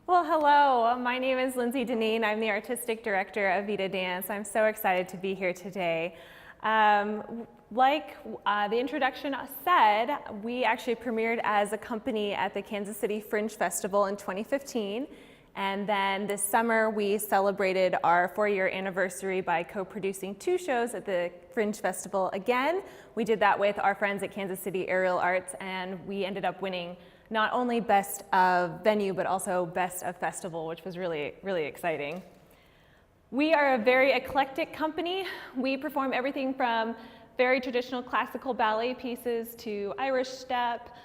Well, hello. My name is Lindsay Deneen. I'm the Artistic Director of VidaDance. I'm so excited to be here today. Like the introduction said, we actually premiered as a company at the Kansas City Fringe Festival in 2015. And then this summer, we celebrated our 4-year anniversary by co-producing 2 shows at the Fringe Festival again. We did that with our friends at Kansas City Aerial Arts, and we ended up winning not only Best of Venue, but also Best of Festival, which was really, really exciting. We are a very eclectic company. We perform everything from very traditional classical ballet pieces to Irish step.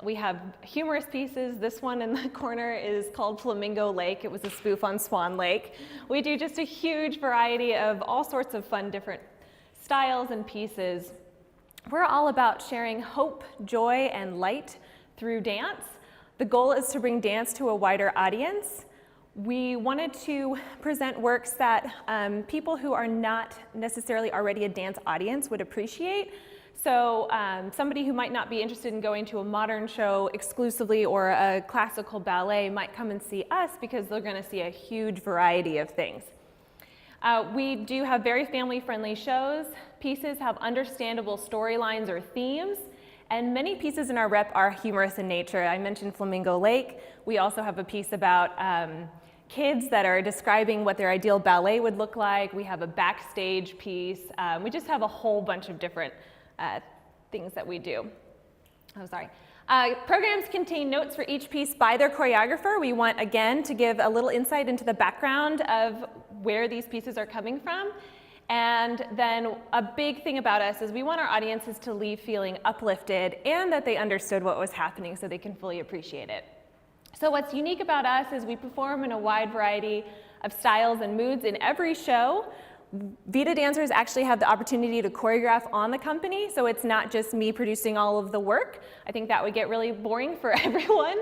We have humorous pieces. This one in the corner is called Flamingo Lake. It was a spoof on Swan Lake. We do just a huge variety of all sorts of fun, different styles and pieces. We're all about sharing hope, joy, and light through dance. The goal is to bring dance to a wider audience. We wanted to present works that people who are not necessarily already a dance audience would appreciate. So somebody who might not be interested in going to a modern show exclusively or a classical ballet might come and see us because they're going to see a huge variety of things. We do have very family-friendly shows. Pieces have understandable storylines or themes, and many pieces in our rep are humorous in nature. I mentioned Flamingo Lake. We also have a piece about kids that are describing what their ideal ballet would look like. We have a backstage piece. We just have a whole bunch of different things that we do. Oh, sorry. Programs contain notes for each piece by their choreographer. We want, again, to give a little insight into the background of where these pieces are coming from. And then a big thing about us is we want our audiences to leave feeling uplifted and that they understood what was happening so they can fully appreciate it. So what's unique about us is we perform in a wide variety of styles and moods in every show. Vita dancers actually have the opportunity to choreograph on the company, so it's not just me producing all of the work. I think that would get really boring for everyone.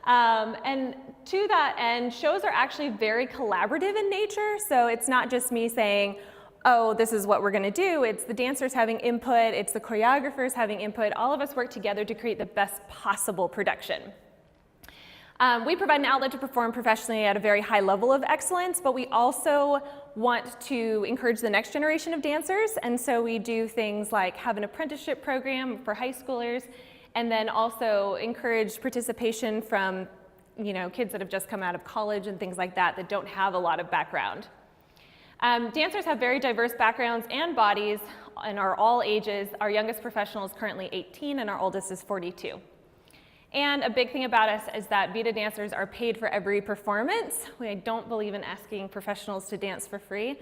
And to that end, shows are actually very collaborative in nature, so it's not just me saying, oh, this is what we're going to do. It's the dancers having input, it's the choreographers having input. All of us work together to create the best possible production. We provide an outlet to perform professionally at a very high level of excellence, but we also want to encourage the next generation of dancers, and so we do things like have an apprenticeship program for high schoolers, and then also encourage participation from kids that have just come out of college and things like that that don't have a lot of background. Dancers have very diverse backgrounds and bodies and are all ages. Our youngest professional is currently 18 and our oldest is 42. And a big thing about us is that Vita dancers are paid for every performance. We don't believe in asking professionals to dance for free.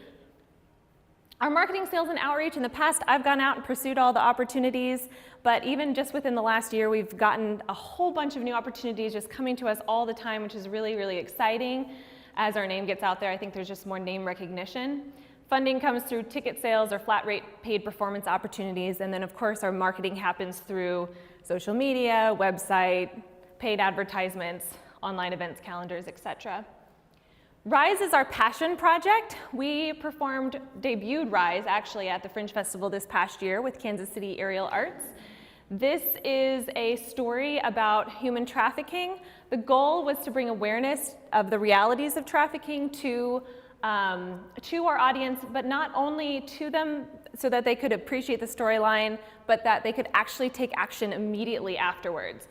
Our marketing, sales, and outreach, in the past, I've gone out and pursued all the opportunities, but even just within the last year, we've gotten a whole bunch of new opportunities just coming to us all the time, which is really, really exciting. As our name gets out there, I think there's just more name recognition. Funding comes through ticket sales or flat rate paid performance opportunities, and then of course our marketing happens through social media, website, paid advertisements, online events, calendars, etc. Rise is our passion project. We debuted Rise actually at the Fringe Festival this past year with Kansas City Aerial Arts. This is a story about human trafficking. The goal was to bring awareness of the realities of trafficking to our audience, but not only to them so that they could appreciate the storyline, but that they could actually take action immediately afterwards.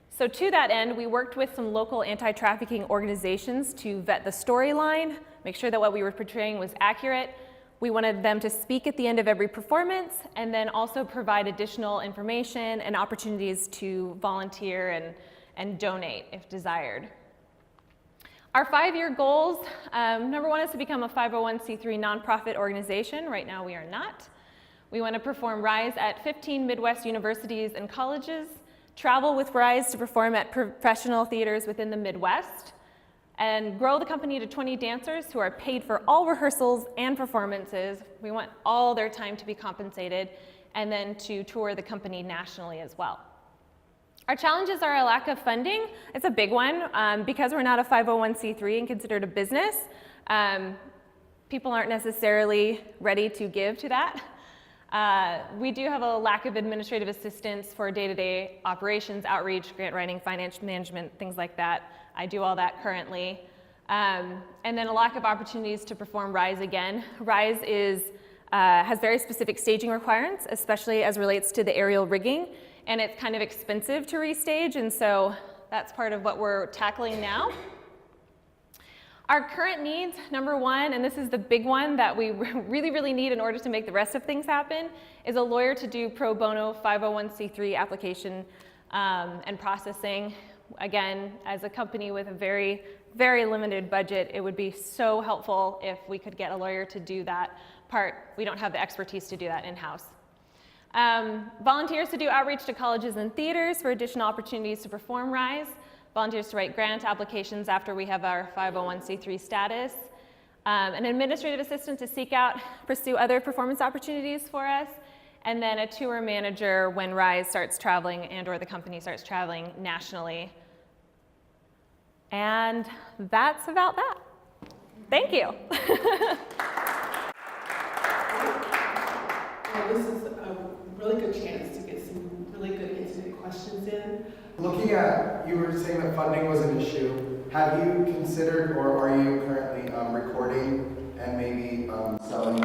So to that end, we worked with some local anti-trafficking organizations to vet the storyline, make sure that what we were portraying was accurate. We wanted them to speak at the end of every performance and then also provide additional information and opportunities to volunteer and donate if desired. Our 5-year goals, number 1 is to become a 501c3 nonprofit organization. Right now we are not. We want to perform Rise at 15 Midwest universities and colleges, travel with Rise to perform at professional theaters within the Midwest, and grow the company to 20 dancers who are paid for all rehearsals and performances. We want all their time to be compensated, and then to tour the company nationally as well. Our challenges are a lack of funding. It's a big one. Because we're not a 501c3 and considered a business, people aren't necessarily ready to give to that. We do have a lack of administrative assistance for day-to-day operations, outreach, grant writing, finance management, things like that. I do all that currently. And then a lack of opportunities to perform Rise again. Rise has very specific staging requirements, especially as relates to the aerial rigging, and it's kind of expensive to restage, and so that's part of what we're tackling now. Our current needs, number one, and this is the big one that we really, really need in order to make the rest of things happen, is a lawyer to do pro bono 501c3 application and processing. Again, as a company with a very, very limited budget, it would be so helpful if we could get a lawyer to do that part. We don't have the expertise to do that in-house. Volunteers to do outreach to colleges and theaters for additional opportunities to perform Rise. Volunteers to write grant applications after we have our 501c3 status. An administrative assistant to seek out, pursue other performance opportunities for us. And then a tour manager when Rise starts traveling and or the company starts traveling nationally. And that's about that. Thank you. Well, this is a really good chance to get some really good intimate questions in. Looking at, you were saying that funding was an issue. Have you considered, or are you currently recording and maybe selling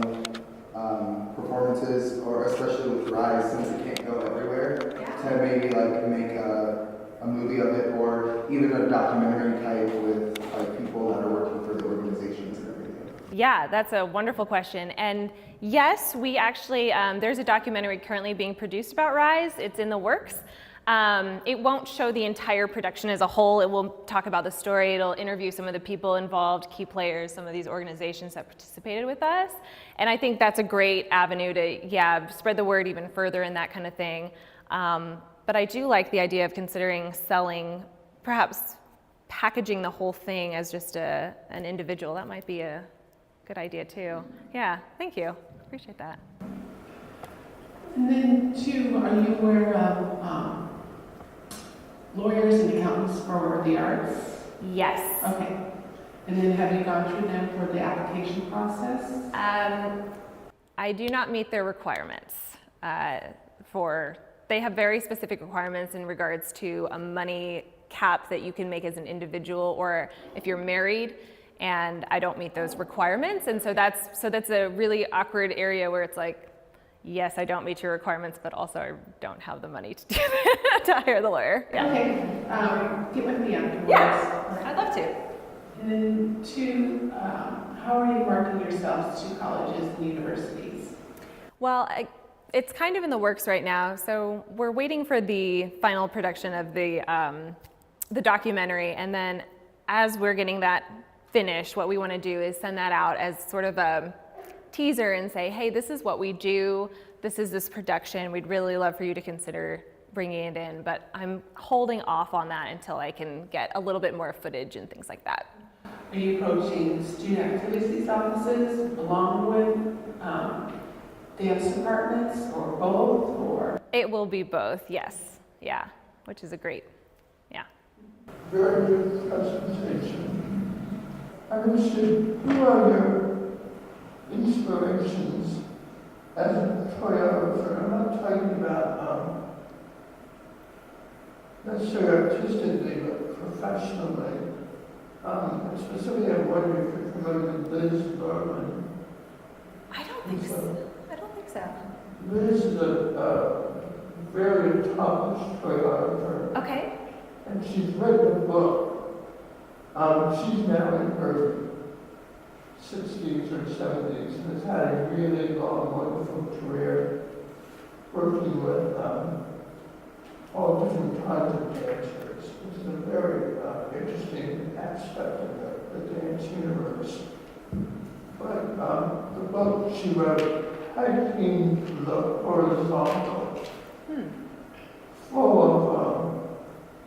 performances, or especially with Rise, since it can't go everywhere, to maybe like make a movie of it, or even a documentary type with like people that are working for the organizations and everything? Yeah, that's a wonderful question. And yes, we actually, there's a documentary currently being produced about Rise. It's in the works. It won't show the entire production as a whole. It will talk about the story. It'll interview some of the people involved, key players, some of these organizations that participated with us. And I think that's a great avenue to, spread the word even further and that kind of thing. But I do like the idea of considering selling, perhaps packaging the whole thing as just an individual. That might be a good idea too. Yeah, thank you. Appreciate that. And then two, are you aware of lawyers and accountants for the arts? Yes. Okay. And then have you gone through them for the application process? I do not meet their requirements. They have very specific requirements in regards to a money cap that you can make as an individual or if you're married, and I don't meet those requirements. And so that's a really awkward area where it's like, yes, I don't meet your requirements, but also I don't have the money to do that, to hire the lawyer. Yeah. Okay, get with me afterwards. Yeah, I'd love to. And then two, how are you marketing yourselves to colleges and universities? Well, it's kind of in the works right now. So we're waiting for the final production of the documentary, and then as we're getting that finished, what we want to do is send that out as sort of a teaser and say, hey, this is what we do, this is this production, we'd really love for you to consider bringing it in, but I'm holding off on that until I can get a little bit more footage and things like that. Are you approaching student activities offices along with dance departments, or both, or? It will be both, yes, yeah, which is a great, yeah. Very good presentation. I'm interested, who are your inspirations as a choreographer? I'm not talking about necessarily artistically, but professionally. Specifically, I'm wondering if you're familiar with Liz Berman. I don't think so. Liz is a very accomplished choreographer. Okay. And she's written a book. She's now in her 60s or 70s and has had a really long, wonderful career working with all different kinds of dancers. This is a very interesting aspect of the dance universe. But the book she wrote, Hiking the Horizontal, full of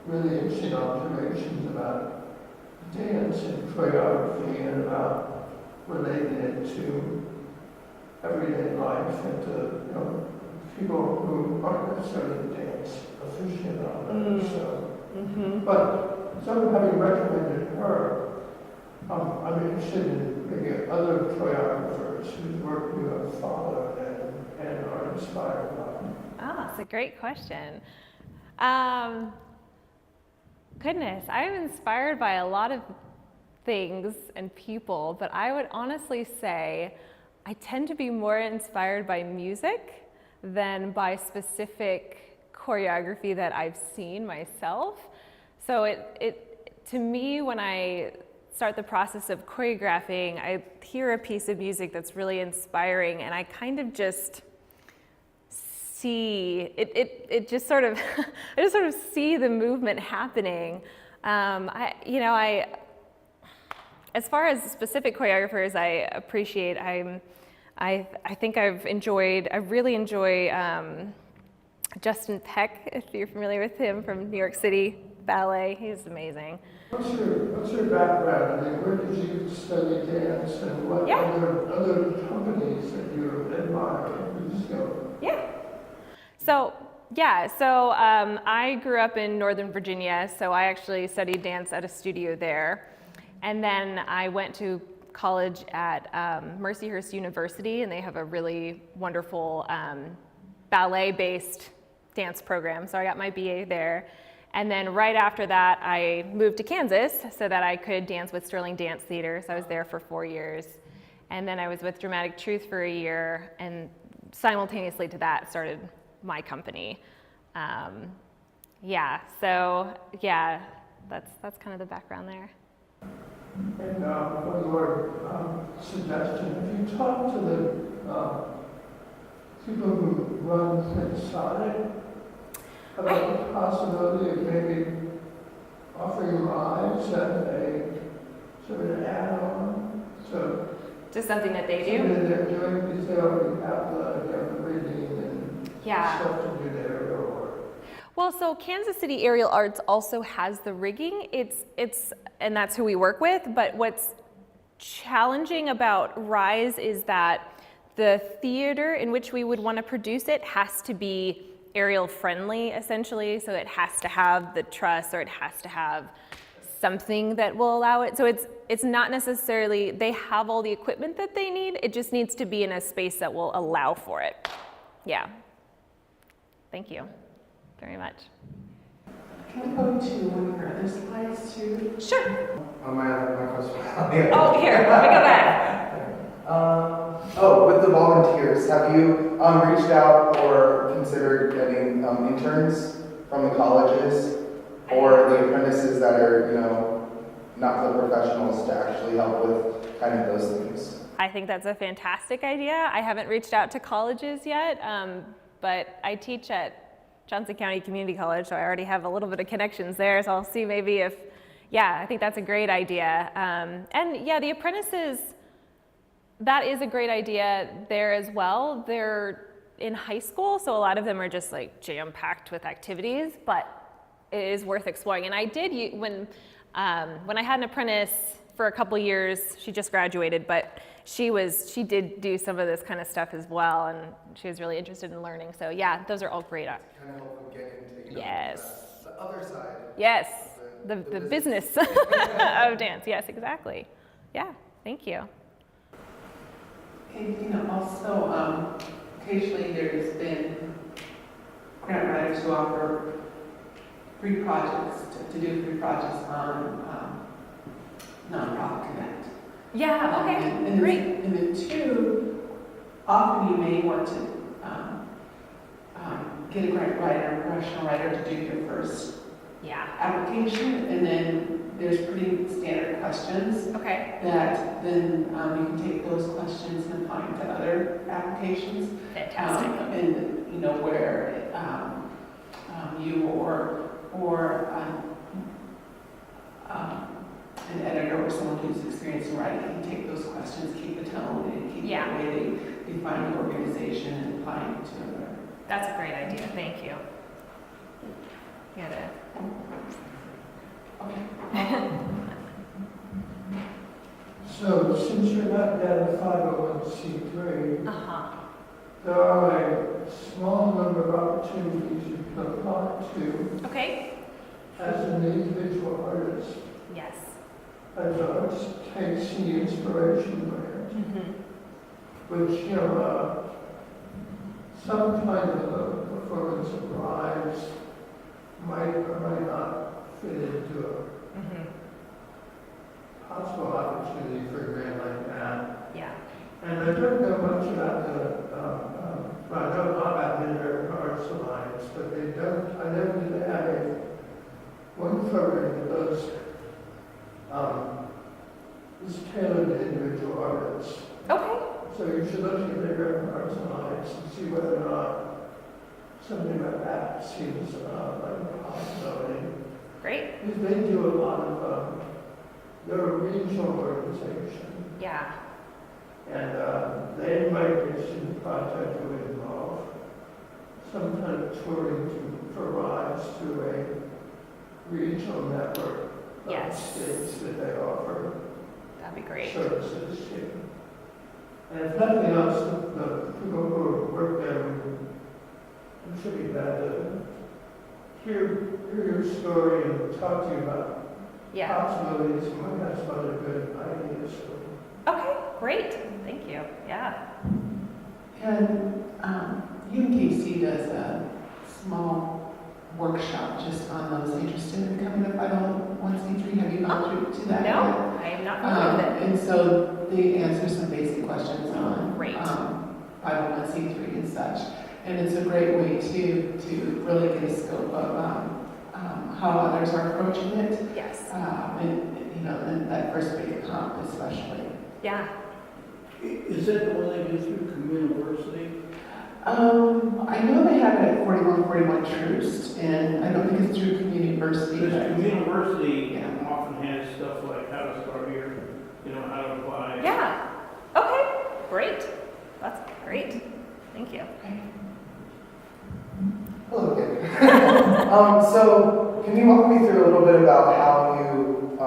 really interesting observations about dance and choreography and about relating it to everyday life and to people who aren't necessarily dance aficionados. But so having recommended her, I'm interested in maybe other choreographers whose work you have followed and are inspired by. Oh, that's a great question. Goodness, I'm inspired by a lot of things and people, but I would honestly say I tend to be more inspired by music than by specific choreography that I've seen myself. So to me, when I start the process of choreographing, I hear a piece of music that's really inspiring, and I kind of just see it just sort of I just sort of see the movement happening. As far as specific choreographers I appreciate, I think I really enjoy Justin Peck, if you're familiar with him, from New York City Ballet. He's amazing. What's your background? I mean, where did you study dance, and what other companies that you admire? Just go. Yeah. So I grew up in Northern Virginia, so I actually studied dance at a studio there. And then I went to college at Mercyhurst University, and they have a really wonderful ballet-based dance program. So I got my BA there. And then right after that, I moved to Kansas so that I could dance with Sterling Dance Theater. So I was there for 4 years. And then I was with Dramatic Truth for a year, and simultaneously to that started my company. That's kind of the background there. And for your suggestion, if you talk to the people who run Inside about the possibility of maybe offering rides and a sort of an add-on, so Just something that they do? something that they're doing because they already have the reading and stuff to do there, or Well, so Kansas City Aerial Arts also has the rigging. And that's who we work with. But what's challenging about Rise is that the theater in which we would want to produce it has to be aerial friendly, essentially. So it has to have the truss, or it has to have something that will allow it. So it's not necessarily, they have all the equipment that they need. It just needs to be in a space that will allow for it. Yeah. Thank you very much. Can we go to one of your other slides too? Sure. My question. Oh, here, let me go back. With the volunteers, have you reached out or considered getting interns from the colleges or the apprentices that are, not the professionals to actually help with kind of those things? I think that's a fantastic idea. I haven't reached out to colleges yet, but I teach at Johnson County Community College, so I already have a little bit of connections there, so I'll see maybe if, I think that's a great idea. The apprentices, that is a great idea there as well. They're in high school, so a lot of them are just like jam-packed with activities, but it is worth exploring. And I did, when I had an apprentice for a couple years, she just graduated, but she did do some of this kind of stuff as well, and she was really interested in learning. So those are all great. Kind of help them get into Yes. the other side. Yes, the business of dance. Yes, exactly. Yeah, thank you. And also, occasionally there's been grant writers who offer free projects, to do free projects on Nonprofit Connect. Yeah, okay, And great. And the two, often you may want to get a grant writer, a professional writer to do your first application, and then there's pretty standard questions Okay. that then you can take those questions and apply them to other applications. Fantastic. And where you or an editor or someone who's experienced in writing can take those questions, keep the tone, and keep the way they define the organization and apply it to another. That's a great idea. Thank you. so since you're not yet a 501c3, there are a small number of opportunities you can apply to Okay. as an individual artist. Yes. As arts takes the inspiration grant, which, some kind of a performance of Rise might or might not fit into Mhm. a possible opportunity for a grant like that. Yeah. And I don't know much about well, I know a lot about the American Arts Alliance, but I never did have one program that does, is tailored to individual artists. Okay. So you should look at the American Arts Alliance and see whether or not something like that seems like a possibility. Great. Because they do a lot of, they're a regional organization, Yeah. and they might be in the project that would involve some kind of touring for rides to a regional network of Yes. states that they offer That'd be great. services to. And if nothing else, the people who work there it should be glad to hear your story and talk to you about Yeah. possibilities. You might have some other good ideas. Okay, great. Thank you. Yeah. And UMKC does a small workshop just on those interested in becoming a 501c3. Have you gone through to that? No, yet? I am not familiar with it. And so they answer some basic questions on Great. 501c3 and such. And it's a great way to really get a scope of how others are approaching it. Yes. And in that first big comp especially. Yeah. Is that the one they do through Communiversity? I know they have it at 4141 Troost, and I don't think it's through Communiversity. Because but- Communiversity Yeah. often has stuff like how to start here, how to apply. Yeah. Okay, great. That's great. Thank you. Hello again. So, can you walk me through a little bit about how you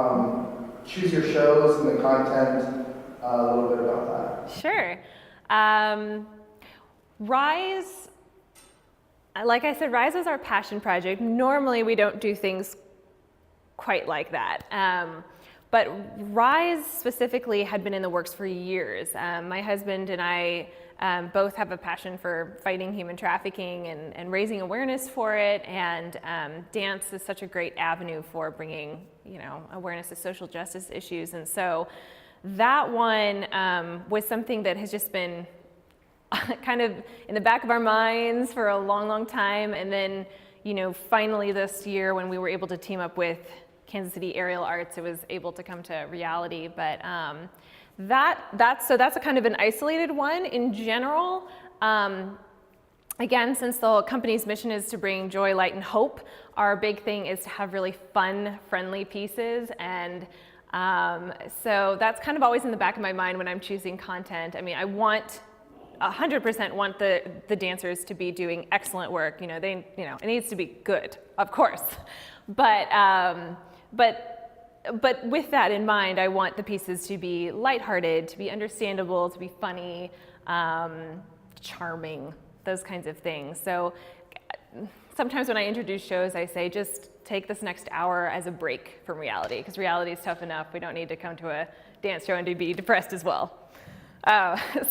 choose your shows and the content? A little bit about that. Sure. Rise, like I said, Rise is our passion project. Normally we don't do things quite like that. But Rise specifically had been in the works for years. My husband and I both have a passion for fighting human trafficking and raising awareness for it. And dance is such a great avenue for bringing, awareness to social justice issues. And so that one was something that has just been kind of in the back of our minds for a long, long time. And then, finally this year when we were able to team up with Kansas City Aerial Arts, it was able to come to reality. But that's a kind of an isolated one. In general, again, since the company's mission is to bring joy, light, and hope, our big thing is to have really fun, friendly pieces. And so that's kind of always in the back of my mind when I'm choosing content. I mean, I 100% want the dancers to be doing excellent work. It needs to be good, of course. But with that in mind, I want the pieces to be lighthearted, to be understandable, to be funny, charming, those kinds of things. So sometimes when I introduce shows, I say just take this next hour as a break from reality, because reality is tough enough. We don't need to come to a dance show and to be depressed as well.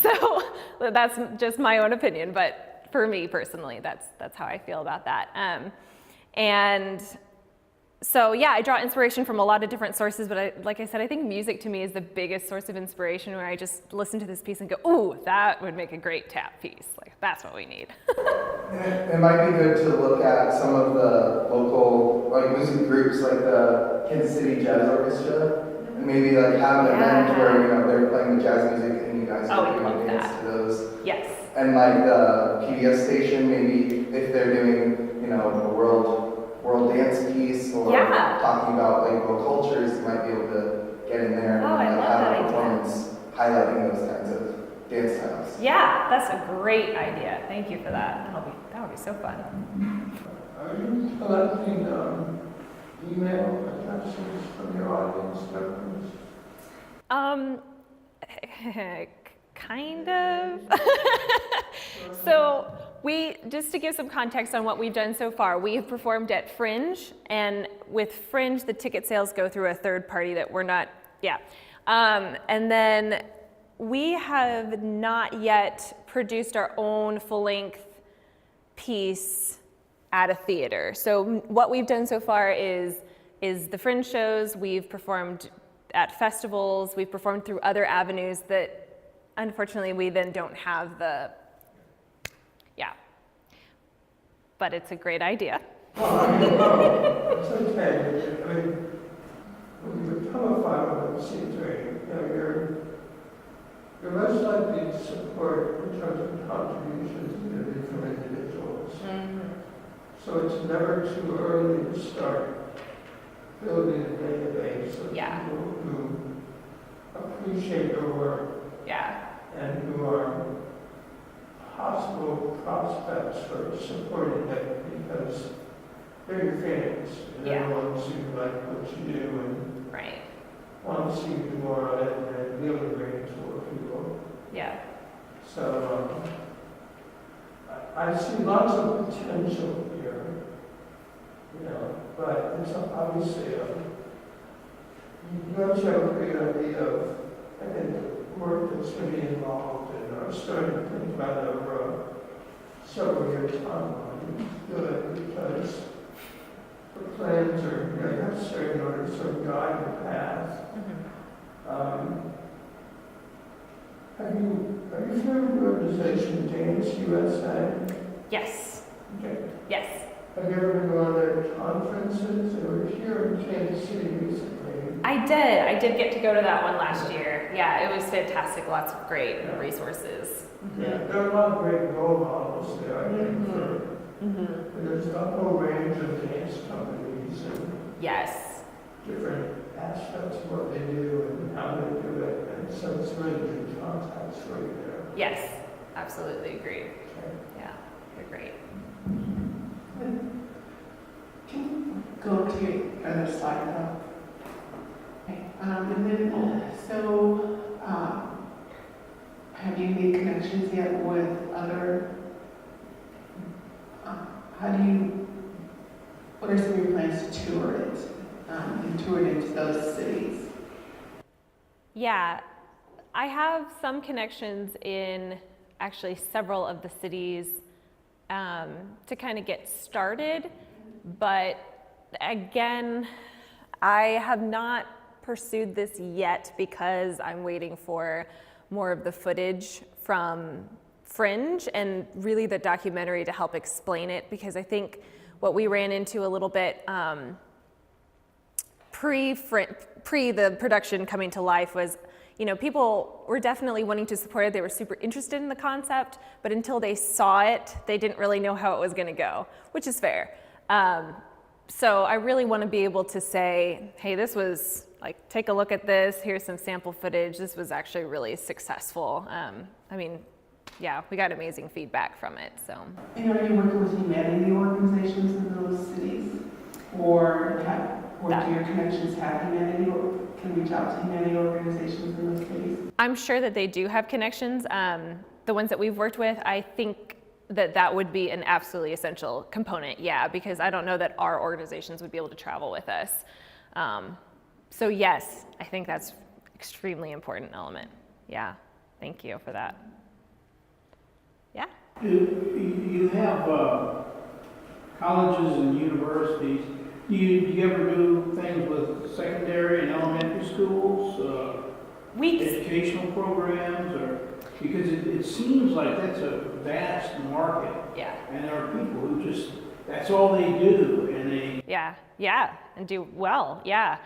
So that's just my own opinion, but for me personally, that's how I feel about that. And so yeah, I draw inspiration from a lot of different sources, but like I said, I think music to me is the biggest source of inspiration, where I just listen to this piece and go, ooh, that would make a great tap piece. Like, that's what we need. It might be good to look at some of the local music groups, like the Kansas City Jazz Orchestra, and maybe have an event where they're playing the jazz music and you guys are doing dance to those. Yes. And the PBS station, maybe if they're doing a world dance piece or talking about local cultures, you might be able to get in there and have a performance highlighting those kinds of dance styles. Yeah, that's a great idea. Thank you for that. That would be so fun. Are you collecting email addresses from your audience members? Kind of. So just to give some context on what we've done so far, we have performed at Fringe, and with Fringe, the ticket sales go through a third party that we're not, and then we have not yet produced our own full-length piece at a theater. So what we've done so far is is the fringe shows. We've performed at festivals. We've performed through other avenues that unfortunately we then don't have the, yeah. But it's a great idea. Well, I mean, well, it's okay. I mean, when you become a 501c3, you know, you're less likely to support in terms of contributions from individuals. So it's never too early to start building a database of people who appreciate your work Yeah. and who are possible prospects for supporting it because they're your fans. And they're the ones who like what you do and Right. want to see you do more of it and really bring it to more people. Yeah. So I see lots of potential here, you know, but it's obviously, you actually have a great idea of, I think, the work that's going to be involved, and I'm starting to think about it over a several-year timeline. It's good because the plans are, you know, you have to start in order to sort of guide the path. Are you familiar with the organization Dance USA? Yes. Okay. Yes. Have you ever been to one of their conferences? They were here in Kansas City recently. I did get to go to that one last year. Yeah, it was fantastic. Lots of great resources. Yeah, there are a lot of great role models there, I think, and there's a whole range of dance companies and Yes. different aspects of what they do and how they do it, and so it's really good contacts for you there. Yes. Absolutely agree. Okay. Yeah. You're great. Can you go to your other slide though? Okay, and then, have you made connections yet with other, what are some of your plans to tour it, and tour it into those cities? Yeah, I have some connections in actually several of the cities to kind of get started, but again, I have not pursued this yet because I'm waiting for more of the footage from Fringe and really the documentary to help explain it, because I think what we ran into a little bit pre the production coming to life was, you know, people were definitely wanting to support it. They were super interested in the concept, but until they saw it, they didn't really know how it was going to go, which is fair. So I really want to be able to say, hey, this was like, take a look at this. Here's some sample footage. This was actually really successful. I mean, yeah, we got amazing feedback from it. So. And are you working with humanity organizations in those cities, or do your connections have humanity, or can reach out to humanity organizations in those cities? I'm sure that they do have connections. The ones that we've worked with, I think that would be an absolutely essential component, yeah, because I don't know that our organizations would be able to travel with us. So yes, I think that's extremely important element. Yeah, thank you for that. Yeah? You have colleges and universities. Do you ever do things with secondary and elementary schools? Educational programs, or because it seems like that's a vast market. Yeah. And there are people who just, that's all they do, and they. Yeah, and do well, yeah.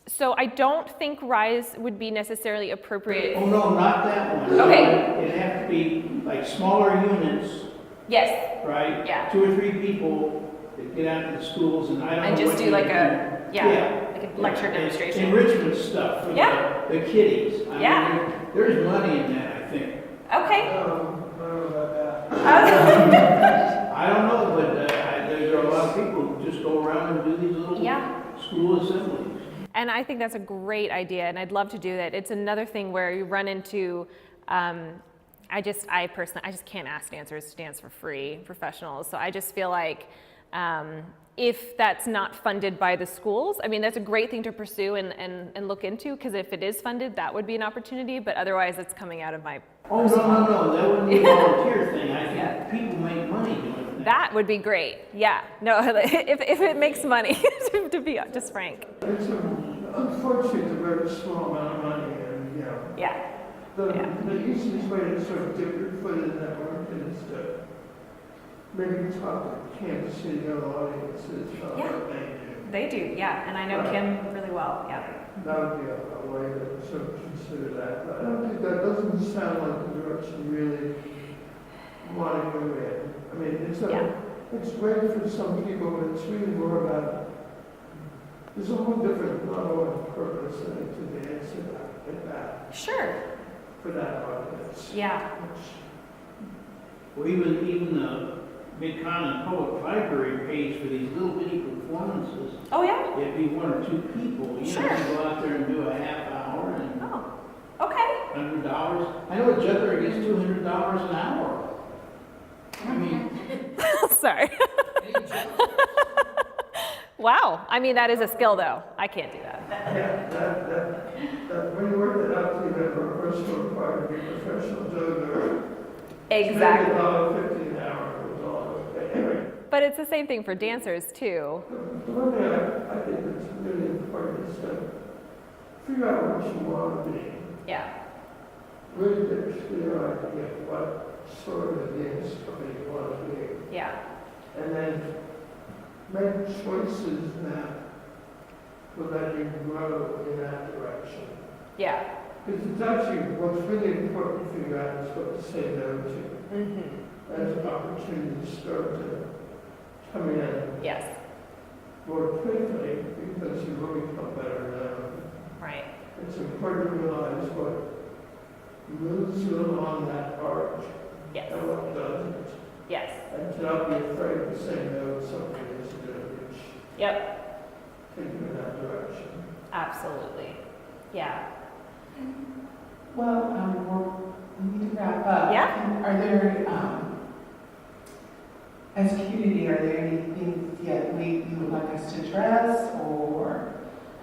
So I don't think RISE would be necessarily appropriate. Oh, no, not that one. Okay. It'd have to be like smaller units, Yes, right? Yeah. 2 or 3 people that get out to the schools, and I don't know. and just what do they like do. like a lecture It's demonstration. enrichment stuff for Yeah. the kiddies. I Yeah. mean, there's money in that, I think. Okay. I don't know about that. I don't know, but there are a lot of people who just go around and do these little school assemblies. And I think that's a great idea, and I'd love to do that. It's another thing where you run into, I personally can't ask dancers to dance for free, professionals. So I just feel like if that's not funded by the schools, I mean, that's a great thing to pursue and look into, because if it is funded, that would be an opportunity, but otherwise it's coming out of my Oh, no, that wouldn't be a volunteer thing. I think people make money doing it. that. That would be great. Yeah. No, if it makes money, to be just frank. It's unfortunately a very small amount of money, and, you know, Yeah. Yeah. the easiest way to sort of dip your foot in that market is to maybe talk to Kansas City audiences about Yeah. what they do. They do. Yeah. And I know Kim really well. Yeah. That would be a way to sort of consider that, but I don't think that doesn't sound like the direction you really want to go in. I mean, it's great for some people, but it's really more about, there's a whole different level of purpose I think to the answer that Sure. for that audience. Yeah. Or even the Mid-Continent Public Library pays for these little bitty performances. Oh yeah. It'd be one or two people, you Sure. know, you go out there and do a half hour and Oh. Okay. $100. I know a juggler gets $200 an hour. I mean, Sorry. Wow. I mean, that is a skill, though. I can't do that. Yeah, that when you work that out to you, that person required to be a professional juggler. Exactly. $50 an hour was all. Anyway, But it's the same thing for dancers, too. the one thing I think that's really important is to figure out what you want to be. Yeah. Really get a clear idea of what sort of dance company you want to be. Yeah. And then make choices that will let you grow in that direction. Yeah. Because it's actually, what's really important to figure out is what to say no to. Mm-hmm. As opportunities start to come in Yes. more quickly because you will become better known. Right. It's important to realize what moves you along that arc Yes. and what doesn't. Yes. And to not be afraid to say no to something that's going to reach, Yep. take you in that direction. Absolutely. Yeah. Well, we need to wrap up. Yeah. Are there, as a community, are there any things yet you would like us to address or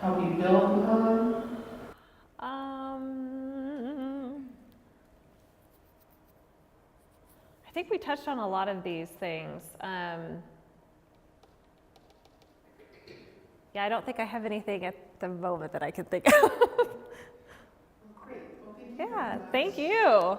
help you build upon? I think we touched on a lot of these things. Yeah, I don't think I have anything at the moment that I can think of. Great. Well, thank you. Yeah, thank you.